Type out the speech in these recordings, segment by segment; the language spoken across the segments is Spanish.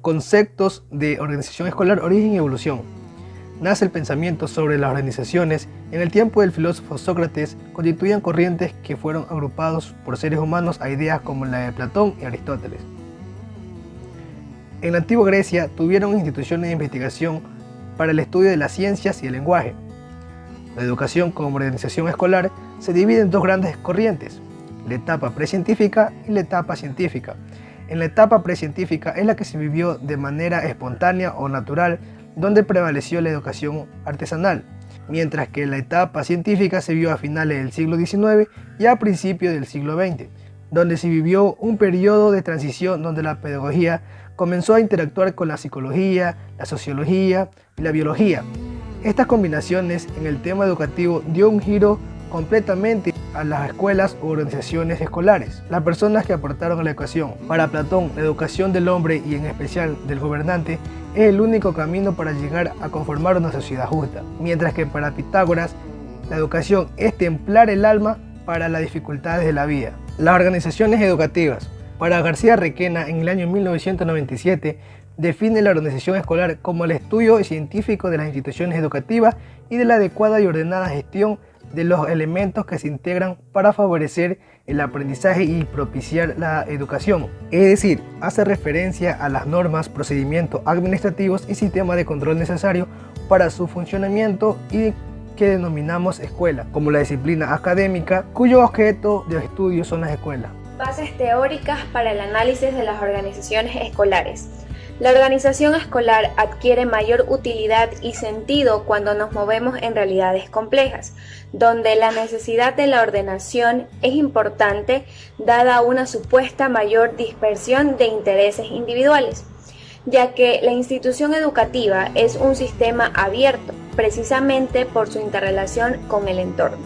Conceptos de organización escolar, origen y evolución. Nace el pensamiento sobre las organizaciones. En el tiempo del filósofo Sócrates constituían corrientes que fueron agrupados por seres humanos a ideas como la de Platón y Aristóteles. En la antigua Grecia tuvieron instituciones de investigación para el estudio de las ciencias y el lenguaje. La educación como organización escolar se divide en dos grandes corrientes, la etapa precientífica y la etapa científica. En la etapa precientífica es la que se vivió de manera espontánea o natural, donde prevaleció la educación artesanal, mientras que la etapa científica se vio a finales del siglo XIX y a principios del siglo XX, donde se vivió un periodo de transición donde la pedagogía comenzó a interactuar con la psicología, la sociología y la biología. Estas combinaciones en el tema educativo dio un giro completamente a las escuelas u organizaciones escolares. Las personas que aportaron a la educación. Para Platón, la educación del hombre y en especial del gobernante es el único camino para llegar a conformar una sociedad justa, mientras que para Pitágoras, la educación es templar el alma para las dificultades de la vida. Las organizaciones educativas. Para García Requena, en el año 1997, define la organización escolar como el estudio científico de las instituciones educativas y de la adecuada y ordenada gestión de los elementos que se integran para favorecer el aprendizaje y propiciar la educación. Es decir, hace referencia a las normas, procedimientos administrativos y sistemas de control necesarios para su funcionamiento y que denominamos escuela, como la disciplina académica, cuyo objeto de estudio son las escuelas. Bases teóricas para el análisis de las organizaciones escolares. La organización escolar adquiere mayor utilidad y sentido cuando nos movemos en realidades complejas, donde la necesidad de la ordenación es importante dada una supuesta mayor dispersión de intereses individuales, ya que la institución educativa es un sistema abierto, precisamente por su interrelación con el entorno.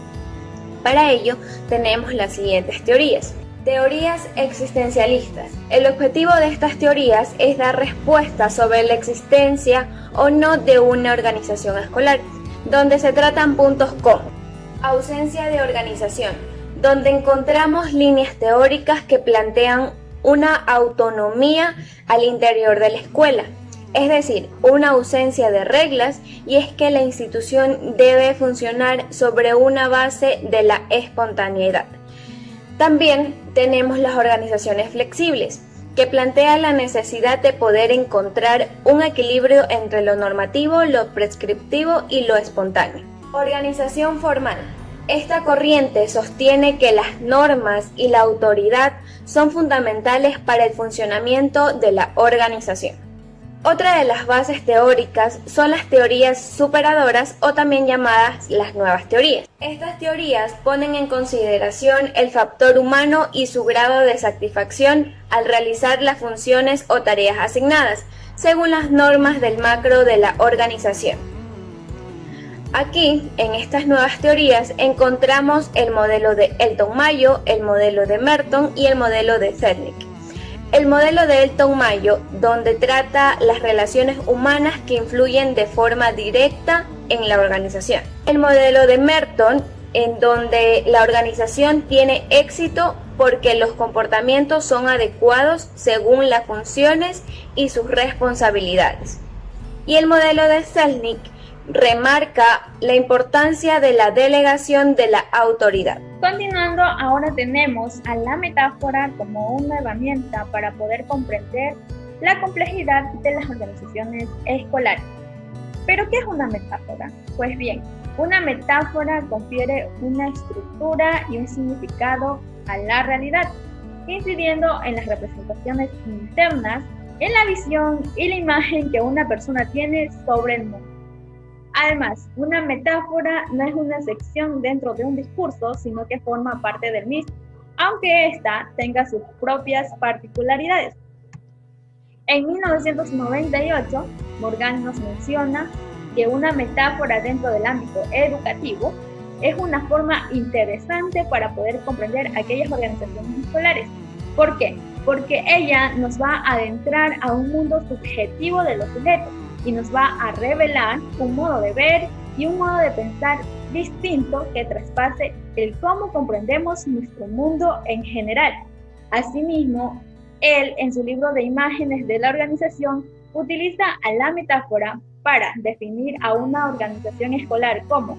Para ello, tenemos las siguientes teorías. Teorías existencialistas. El objetivo de estas teorías es dar respuesta sobre la existencia o no de una organización escolar, donde se tratan puntos como ausencia de organización, donde encontramos líneas teóricas que plantean una autonomía al interior de la escuela, es decir, una ausencia de reglas, y es que la institución debe funcionar sobre una base de la espontaneidad. También tenemos las organizaciones flexibles, que plantean la necesidad de poder encontrar un equilibrio entre lo normativo, lo prescriptivo y lo espontáneo. Organización formal. Esta corriente sostiene que las normas y la autoridad son fundamentales para el funcionamiento de la organización. Otra de las bases teóricas son las teorías superadoras o también llamadas las nuevas teorías. Estas teorías ponen en consideración el factor humano y su grado de satisfacción al realizar las funciones o tareas asignadas, según las normas del macro de la organización. Aquí, en estas nuevas teorías, encontramos el modelo de Elton-Mayo, el modelo de Merton y el modelo de Selznick. El modelo de Elton-Mayo, donde trata las relaciones humanas que influyen de forma directa en la organización. El modelo de Merton, en donde la organización tiene éxito porque los comportamientos son adecuados según las funciones y sus responsabilidades. Y el modelo de Selznick remarca la importancia de la delegación de la autoridad. Continuando, ahora tenemos a la metáfora como una herramienta para poder comprender la complejidad de las organizaciones escolares. ¿Pero qué es una metáfora? Pues bien, una metáfora confiere una estructura y un significado a la realidad, incidiendo en las representaciones internas, en la visión y la imagen que una persona tiene sobre el mundo. Además, una metáfora no es una sección dentro de un discurso, sino que forma parte del mismo, aunque ésta tenga sus propias particularidades. En 1998, Morgan nos menciona que una metáfora dentro del ámbito educativo es una forma interesante para poder comprender aquellas organizaciones escolares. ¿Por qué? Porque ella nos va a adentrar a un mundo subjetivo de los sujetos y nos va a revelar un modo de ver y un modo de pensar distinto que traspase el cómo comprendemos nuestro mundo en general. Asimismo, Él, en su libro de imágenes de la organización, utiliza a la metáfora para definir a una organización escolar como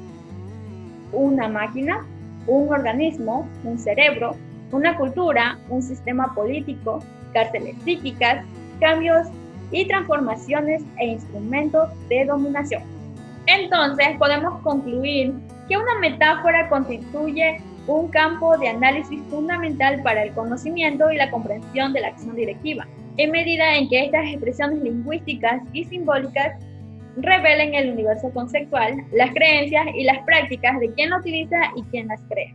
una máquina, un organismo, un cerebro, una cultura, un sistema político, cárceles psíquicas, cambios y transformaciones e instrumentos de dominación. Entonces, podemos concluir que una metáfora constituye un campo de análisis fundamental para el conocimiento y la comprensión de la acción directiva, en medida en que estas expresiones lingüísticas y simbólicas revelen el universo conceptual, las creencias y las prácticas de quien la utiliza y quien las crea.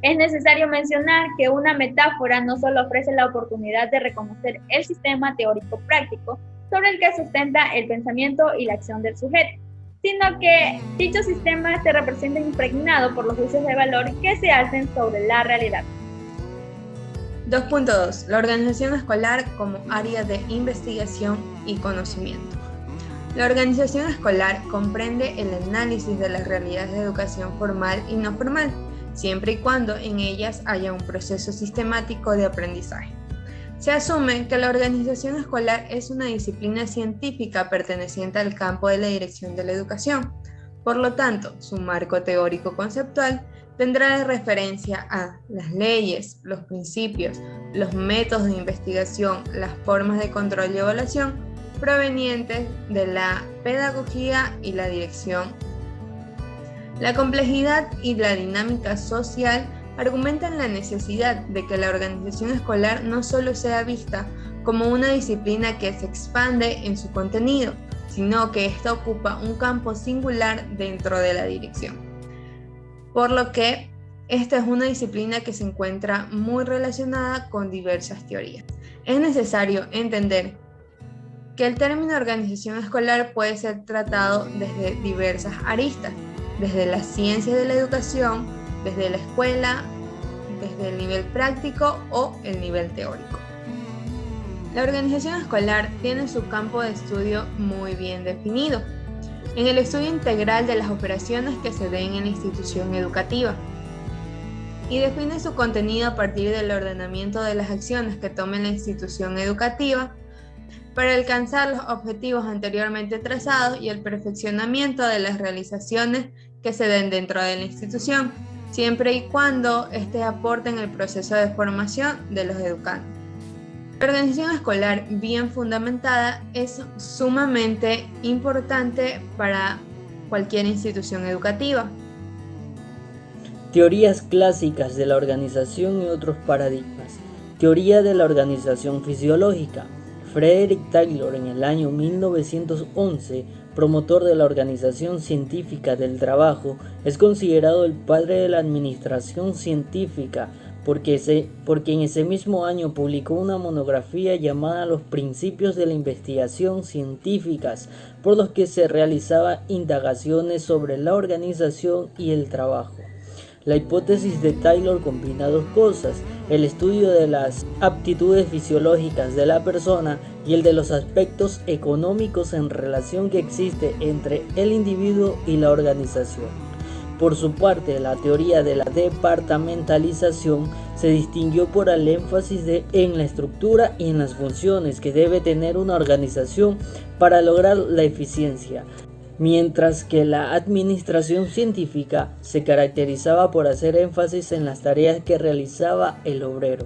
Es necesario mencionar que una metáfora no solo ofrece la oportunidad de reconocer el sistema teórico práctico sobre el que sustenta el pensamiento y la acción del sujeto, sino que dicho sistema se representa impregnado por los juicios de valor que se hacen sobre la realidad. 2.2. La organización escolar como área de investigación y conocimiento. La organización escolar comprende el análisis de las realidades de educación formal y no formal, siempre y cuando en ellas haya un proceso sistemático de aprendizaje. Se asume que la organización escolar es una disciplina científica perteneciente al campo de la dirección de la educación. Por lo tanto, su marco teórico conceptual tendrá de referencia a las leyes, los principios, los métodos de investigación, las formas de control y evaluación provenientes de la pedagogía y la dirección. La complejidad y la dinámica social argumentan la necesidad de que la organización escolar no solo sea vista como una disciplina que se expande en su contenido, sino que ésta ocupa un campo singular dentro de la dirección. Por lo que esta es una disciplina que se encuentra muy relacionada con diversas teorías. Es necesario entender que el término organización escolar puede ser tratado desde diversas aristas, desde las ciencias de la educación, desde la escuela, desde el nivel práctico o el nivel teórico. La organización escolar tiene su campo de estudio muy bien definido en el estudio integral de las operaciones que se den en la institución educativa y define su contenido a partir del ordenamiento de las acciones que tome la institución educativa para alcanzar los objetivos anteriormente trazados y el perfeccionamiento de las realizaciones que se den dentro de la institución, siempre y cuando éste aporte en el proceso de formación de los educantes. La organización escolar bien fundamentada es sumamente importante para cualquier institución educativa. Teorías clásicas de la organización y otros paradigmas. Teoría de la organización fisiológica. Frederick Taylor, en el año 1911, promotor de la organización científica del trabajo, es considerado el padre de la administración científica porque en ese mismo año publicó una monografía llamada Los principios de la investigación científicas, por los que se realizaban indagaciones sobre la organización y el trabajo. La hipótesis de Taylor combina dos cosas: el estudio de las aptitudes fisiológicas de la persona y el de los aspectos económicos en relación que existe entre el individuo y la organización. Por su parte, la teoría de la departamentalización se distinguió por el énfasis en la estructura y en las funciones que debe tener una organización para lograr la eficiencia, mientras que la administración científica se caracterizaba por hacer énfasis en las tareas que realizaba el obrero.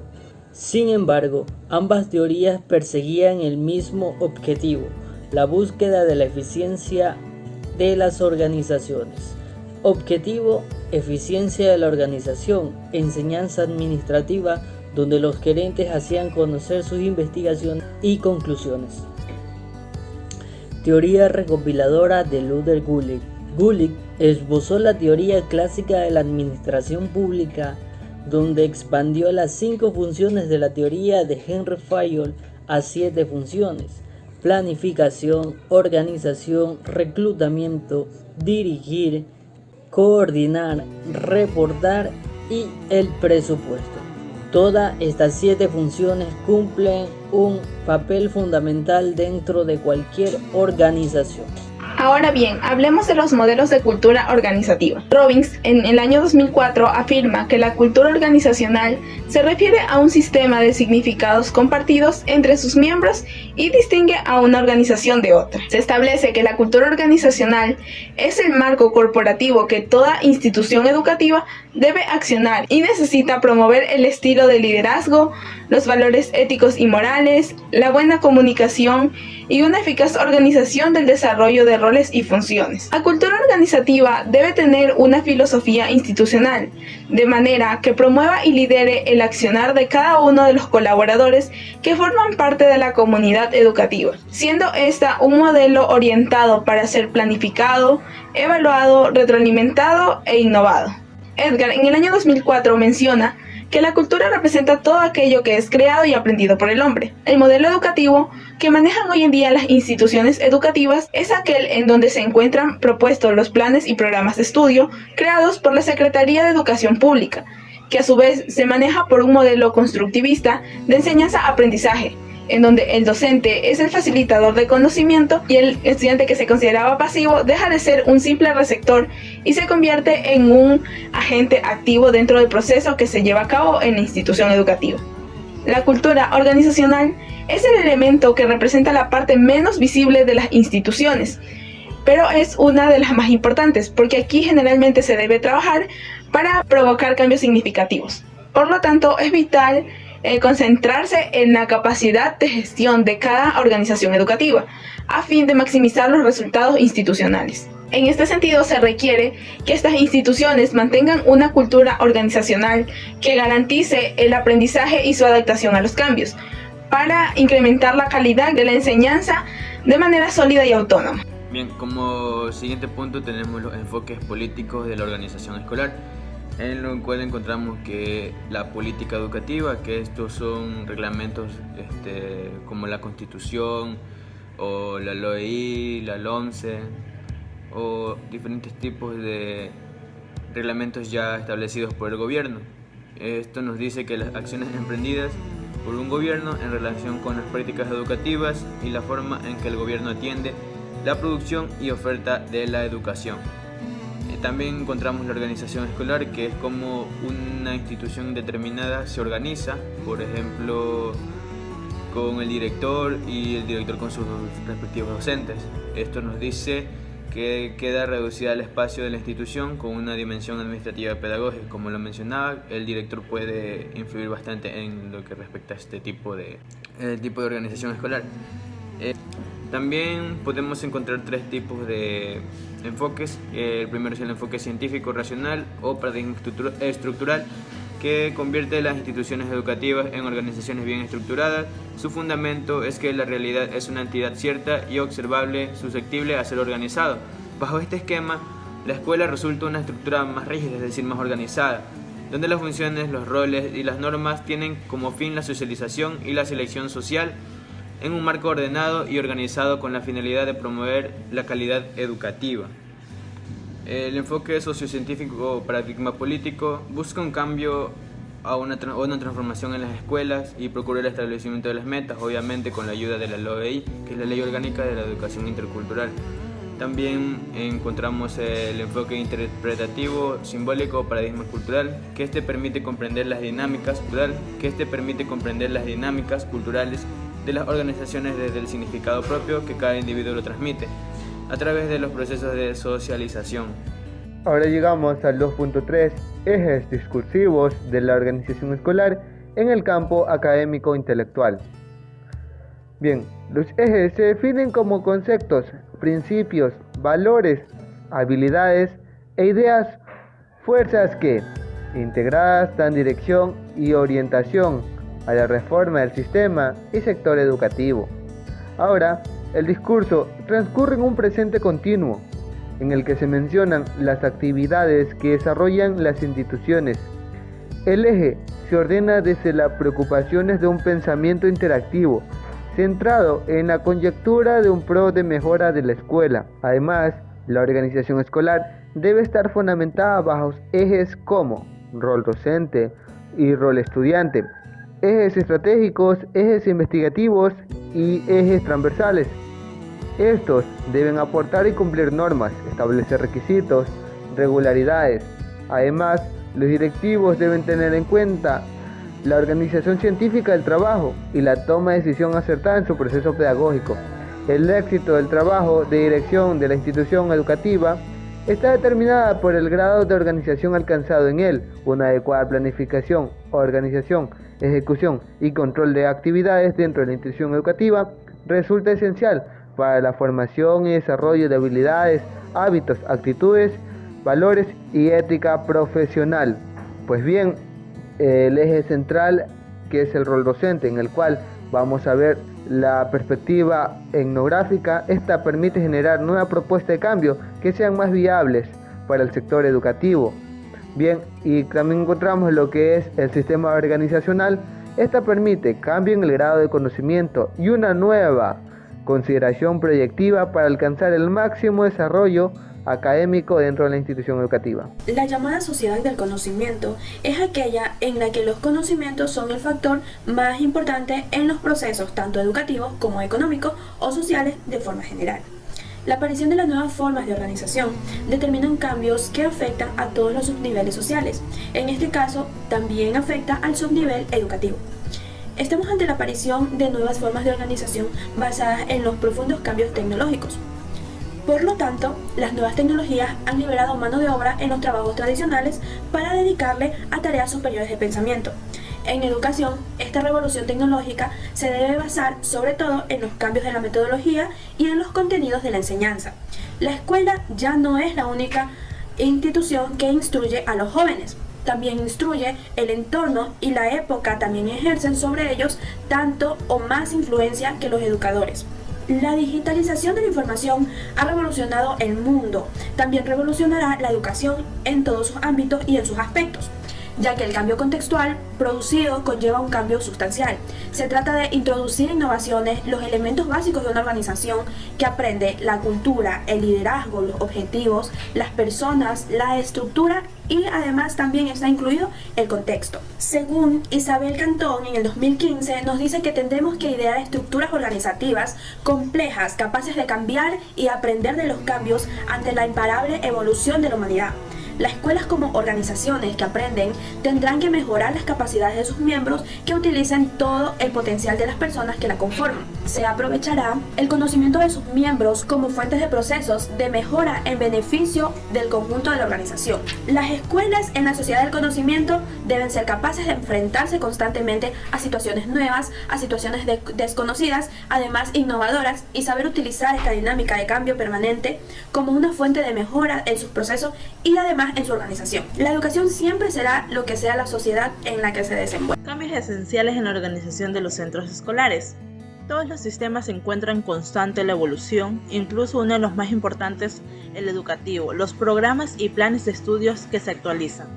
Sin embargo, ambas teorías perseguían el mismo objetivo: la búsqueda de la eficiencia de las organizaciones. Objetivo: eficiencia de la organización, enseñanza administrativa, donde los gerentes hacían conocer sus investigaciones y conclusiones. Teoría recopiladora de Luther Gulick. Gulick esbozó la teoría clásica de la administración pública, donde expandió las 5 funciones de la teoría de Henry Fayol a 7 funciones: planificación, organización, reclutamiento, dirigir, coordinar, reportar y el presupuesto. Todas estas 7 funciones cumplen un papel fundamental dentro de cualquier organización. Ahora bien, hablemos de los modelos de cultura organizativa. Robbins, en el año 2004, afirma que la cultura organizacional se refiere a un sistema de significados compartidos entre sus miembros y distingue a una organización de otra. Se establece que la cultura organizacional es el marco corporativo que toda institución educativa debe accionar y necesita promover el estilo de liderazgo, los valores éticos y morales, la buena comunicación y una eficaz organización del desarrollo de roles y funciones. La cultura organizativa debe tener una filosofía institucional, de manera que promueva y lidere el accionar de cada uno de los colaboradores que forman parte de la comunidad educativa, siendo esta un modelo orientado para ser planificado, evaluado, retroalimentado e innovado. Edgar, en el año 2004, menciona que la cultura representa todo aquello que es creado y aprendido por el hombre. El modelo educativo que manejan hoy en día las instituciones educativas es aquel en donde se encuentran propuestos los planes y programas de estudio creados por la Secretaría de Educación Pública, que a su vez se maneja por un modelo constructivista de enseñanza-aprendizaje, en donde el docente es el facilitador de conocimiento y el estudiante que se consideraba pasivo deja de ser un simple receptor y se convierte en un agente activo dentro del proceso que se lleva a cabo en la institución educativa. La cultura organizacional es el elemento que representa la parte menos visible de las instituciones, pero es una de las más importantes porque aquí generalmente se debe trabajar para provocar cambios significativos. Por lo tanto, es vital concentrarse en la capacidad de gestión de cada organización educativa, a fin de maximizar los resultados institucionales. En este sentido, se requiere que estas instituciones mantengan una cultura organizacional que garantice el aprendizaje y su adaptación a los cambios, para incrementar la calidad de la enseñanza de manera sólida y autónoma. Bien, como siguiente punto tenemos los enfoques políticos de la organización escolar, en lo cual encontramos que la política educativa, que estos son reglamentos como la Constitución o la LOEI, la LOMCE o diferentes tipos de reglamentos ya establecidos por el gobierno. Esto nos dice que las acciones emprendidas por un gobierno en relación con las prácticas educativas y la forma en que el gobierno atiende la producción y oferta de la educación. También encontramos la organización escolar, que es como una institución determinada se organiza, por ejemplo, con el director y el director con sus respectivos docentes. Esto nos dice que queda reducida el espacio de la institución con una dimensión administrativa y pedagógica. Como lo mencionaba, el director puede influir bastante en lo que respecta a este tipo de organización escolar. También podemos encontrar tres tipos de enfoques. El primero es el enfoque científico racional o paradigma estructural, que convierte las instituciones educativas en organizaciones bien estructuradas. Su fundamento es que la realidad es una entidad cierta y observable, susceptible a ser organizado. Bajo este esquema, la escuela resulta una estructura más rígida, es decir, más organizada, donde las funciones, los roles y las normas tienen como fin la socialización y la selección social en un marco ordenado y organizado con la finalidad de promover la calidad educativa. El enfoque sociocientífico o paradigma político busca un cambio a una transformación en las escuelas y procura el establecimiento de las metas, obviamente con la ayuda de la LOEI, que es la Ley Orgánica de la Educación Intercultural. También encontramos el enfoque interpretativo, simbólico o paradigma cultural, que permite comprender las dinámicas culturales de las organizaciones desde el significado propio que cada individuo lo transmite, a través de los procesos de socialización. Ahora llegamos al 2.3, ejes discursivos de la organización escolar en el campo académico intelectual. Bien, los ejes se definen como conceptos, principios, valores, habilidades e ideas, fuerzas que, integradas, dan dirección y orientación a la reforma del sistema y sector educativo. Ahora, el discurso transcurre en un presente continuo, en el que se mencionan las actividades que desarrollan las instituciones. El eje se ordena desde las preocupaciones de un pensamiento interactivo, centrado en la conjetura de un pro de mejora de la escuela. Además, la organización escolar debe estar fundamentada bajo ejes como rol docente y rol estudiante, ejes estratégicos, ejes investigativos y ejes transversales. Estos deben aportar y cumplir normas, establecer requisitos, regularidades. Además, los directivos deben tener en cuenta la organización científica del trabajo y la toma de decisión acertada en su proceso pedagógico. El éxito del trabajo de dirección de la institución educativa está determinada por el grado de organización alcanzado en él. Una adecuada planificación, organización, ejecución y control de actividades dentro de la institución educativa resulta esencial para la formación y desarrollo de habilidades, hábitos, actitudes, valores y ética profesional. Pues bien, el eje central, que es el rol docente, en el cual vamos a ver la perspectiva etnográfica, esta permite generar nuevas propuestas de cambio que sean más viables para el sector educativo. Bien, y también encontramos lo que es el sistema organizacional. Esta permite cambio en el grado de conocimiento y una nueva consideración proyectiva para alcanzar el máximo desarrollo académico dentro de la institución educativa. La llamada sociedad del conocimiento es aquella en la que los conocimientos son el factor más importante en los procesos tanto educativos como económicos o sociales de forma general. La aparición de las nuevas formas de organización determinan cambios que afectan a todos los subniveles sociales. En este caso, también afecta al subnivel educativo. Estamos ante la aparición de nuevas formas de organización basadas en los profundos cambios tecnológicos. Por lo tanto, las nuevas tecnologías han liberado mano de obra en los trabajos tradicionales para dedicarle a tareas superiores de pensamiento. En educación, esta revolución tecnológica se debe basar sobre todo en los cambios de la metodología y en los contenidos de la enseñanza. La escuela ya no es la única institución que instruye a los jóvenes. También instruye el entorno y la época también ejercen sobre ellos tanto o más influencia que los educadores. La digitalización de la información ha revolucionado el mundo. También revolucionará la educación en todos sus ámbitos y en sus aspectos, ya que el cambio contextual producido conlleva un cambio sustancial. Se trata de introducir innovaciones, los elementos básicos de una organización que aprende la cultura, el liderazgo, los objetivos, las personas, la estructura y además también está incluido el contexto. Según Isabel Cantón, en el 2015 nos dice que tendremos que idear estructuras organizativas complejas, capaces de cambiar y aprender de los cambios ante la imparable evolución de la humanidad. Las escuelas como organizaciones que aprenden tendrán que mejorar las capacidades de sus miembros que utilicen todo el potencial de las personas que la conforman. Se aprovechará el conocimiento de sus miembros como fuentes de procesos de mejora en beneficio del conjunto de la organización. Las escuelas en la sociedad del conocimiento deben ser capaces de enfrentarse constantemente a situaciones nuevas, a situaciones desconocidas, además innovadoras, y saber utilizar esta dinámica de cambio permanente como una fuente de mejora en sus procesos y además en su organización. La educación siempre será lo que sea la sociedad en la que se desenvuelve. Cambios esenciales en la organización de los centros escolares. Todos los sistemas se encuentran en constante la evolución, incluso uno de los más importantes, el educativo, los programas y planes de estudios que se actualizan.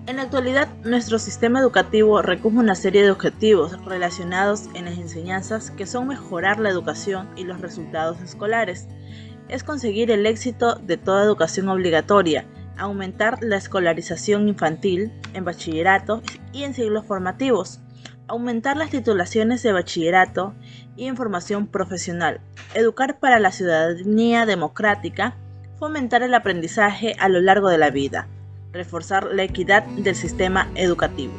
En la actualidad, nuestro sistema educativo recoge una serie de objetivos relacionados en las enseñanzas que son mejorar la educación y los resultados escolares. Es conseguir el éxito de toda educación obligatoria, aumentar la escolarización infantil en bachillerato y en ciclos formativos, aumentar las titulaciones de bachillerato y en formación profesional, educar para la ciudadanía democrática, fomentar el aprendizaje a lo largo de la vida, reforzar la equidad del sistema educativo.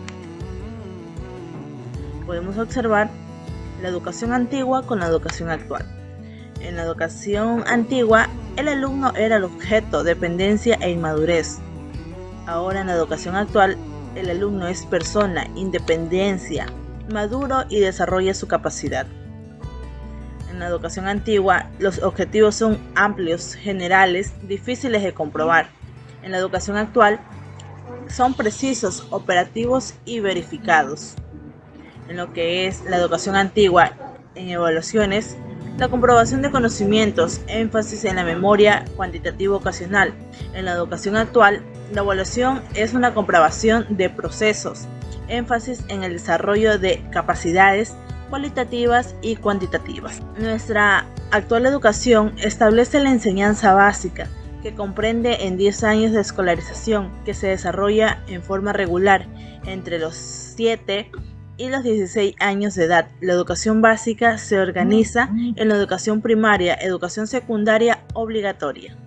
Podemos observar la educación antigua con la educación actual. En la educación antigua, el alumno era el objeto, dependencia e inmadurez. Ahora en la educación actual, el alumno es persona, independencia, maduro y desarrolla su capacidad. En la educación antigua, los objetivos son amplios, generales, difíciles de comprobar. En la educación actual, son precisos, operativos y verificados. En lo que es la educación antigua, en evaluaciones, la comprobación de conocimientos, énfasis en la memoria cuantitativa ocasional. En la educación actual, la evaluación es una comprobación de procesos, énfasis en el desarrollo de capacidades cualitativas y cuantitativas. Nuestra actual educación establece la enseñanza básica, que comprende en 10 años de escolarización, que se desarrolla en forma regular entre los 7 y los 16 años de edad. La educación básica se organiza en la educación primaria, educación secundaria obligatoria.